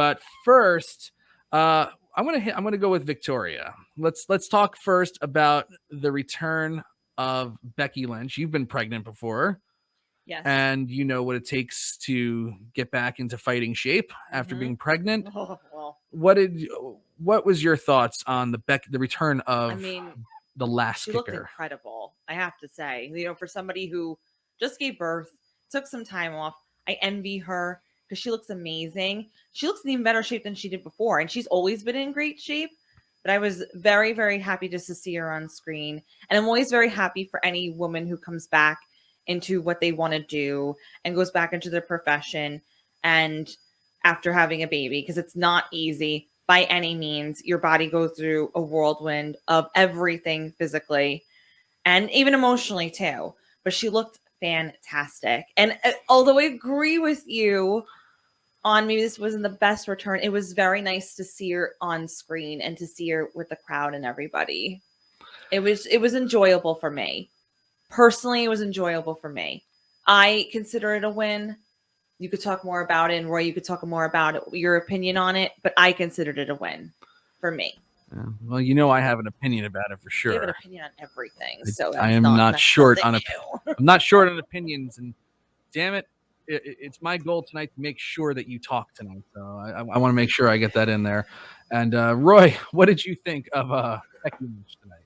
But first, I'm gonna go with Victoria. Let's talk first about the return of Becky Lynch. You've been pregnant before. Yes. And you know what it takes to get back into fighting shape after being pregnant. Oh, well. What was your thoughts on the return of the last she kicker? Looked incredible, I have to say. For somebody who just gave birth, took some time off, I envy her because she looks amazing. She looks in even better shape than she did before, and she's always been in great shape. But I was very, very happy just to see her on screen. And I'm always very happy for any woman who comes back into what they want to do and goes back into their profession and after having a baby, because it's not easy by any means. Your body goes through a whirlwind of everything physically and even emotionally too. But she looked fantastic. And although I agree with you on maybe this wasn't the best return, it was very nice to see her on screen and to see her with the crowd and everybody. It was enjoyable for me. Personally, it was enjoyable for me. I consider it a win. You could talk more about it, and Roy, you could talk more about it, your opinion on it, but I considered it a win for me. Yeah. Well, I have an opinion about it for sure. You have an opinion on everything, so I am not short on I'm not short on opinions, and damn it, it's my goal tonight to make sure that you talk tonight. So I want to make sure I get that in there. And Roy, what did you think of Becky Lynch tonight?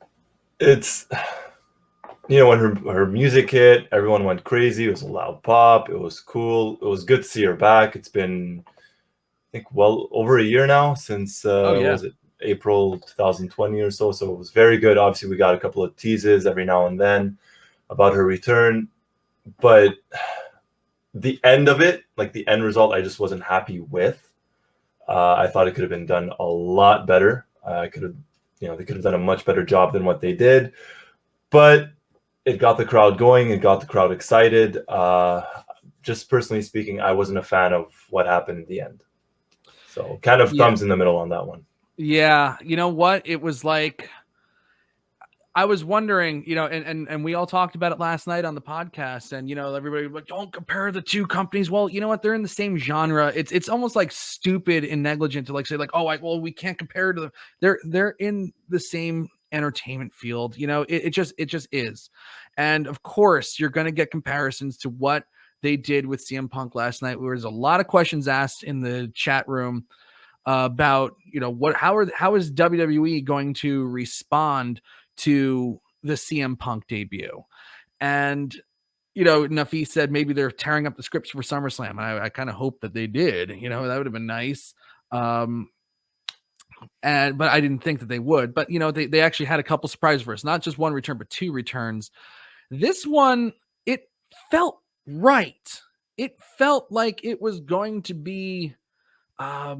It's when her music hit, everyone went crazy. It was a loud pop. It was cool. It was good to see her back. It's been, I think, well over a year now since what was it, April 2020 or so. So it was very good. Obviously, we got a couple of teases every now and then about her return, but the end of it, like the end result, I just wasn't happy with. I thought it could have been done a lot better. They could have done a much better job than what they did, but it got the crowd going. It got the crowd excited. Just personally speaking, I wasn't a fan of what happened in the end. So kind of thumbs in the middle on that one. Yeah. You know what? It was like, I was wondering, and we all talked about it last night on the podcast, and, everybody was like, don't compare the two companies. Well, you know what? They're in the same genre. It's almost like stupid and negligent to say well, we can't compare to them. They're in the same entertainment field. It just is. And of course you're going to get comparisons to what they did with CM Punk last night. There was a lot of questions asked in the chat room about, how is WWE going to respond to the CM Punk debut? And, Nafis said maybe they're tearing up the scripts for SummerSlam. And I kind of hope that they did, that would have been nice. But I didn't think that they would. But they actually had a couple surprises for us, not just one return, but two returns. This one, it felt right. It felt like it was going to be, a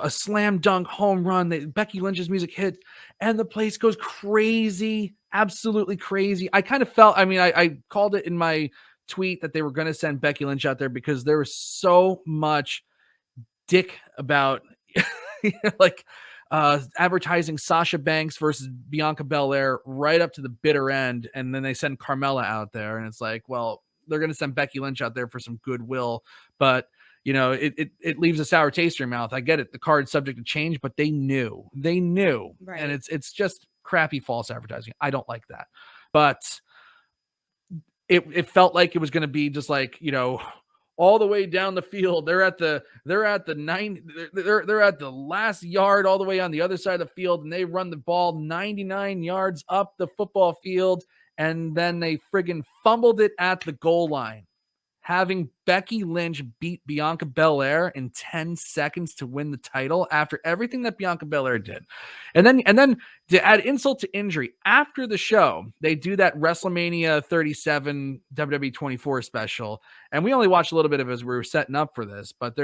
slam dunk home run. Becky Lynch's music hit, and the place goes crazy, absolutely crazy. I kind of felt. I called it in my tweet that they were going to send Becky Lynch out there because there was so much dick about. Advertising Sasha Banks versus Bianca Belair right up to the bitter end, and then they send Carmella out there, and it's like, well, they're going to send Becky Lynch out there for some goodwill, but it leaves a sour taste in your mouth. I get it, the card's subject to change, but they knew, right. And it's just crappy false advertising. I don't like that, but it felt like it was going to be just like, all the way down the field. They're at the last yard all the way on the other side of the field, and they run the ball 99 yards up the football field, and then they friggin' fumbled it at the goal line, having Becky Lynch beat Bianca Belair in 10 seconds to win the title after everything that Bianca Belair did. And then to add insult to injury, after the show, they do that WrestleMania 37 WWE 24 special. And we only watched a little bit of it as we were setting up for this, but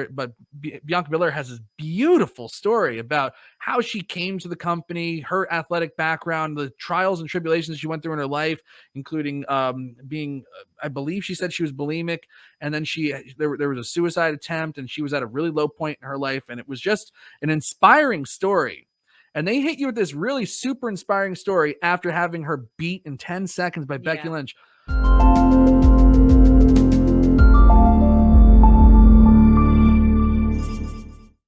Bianca Belair has this beautiful story about how she came to the company, her athletic background, the trials and tribulations she went through in her life, including being, I believe she said she was bulimic, and then there was a suicide attempt, and she was at a really low point in her life, and it was just an inspiring story. And they hit you with this really super inspiring story after having her beat in 10 seconds by Becky Lynch.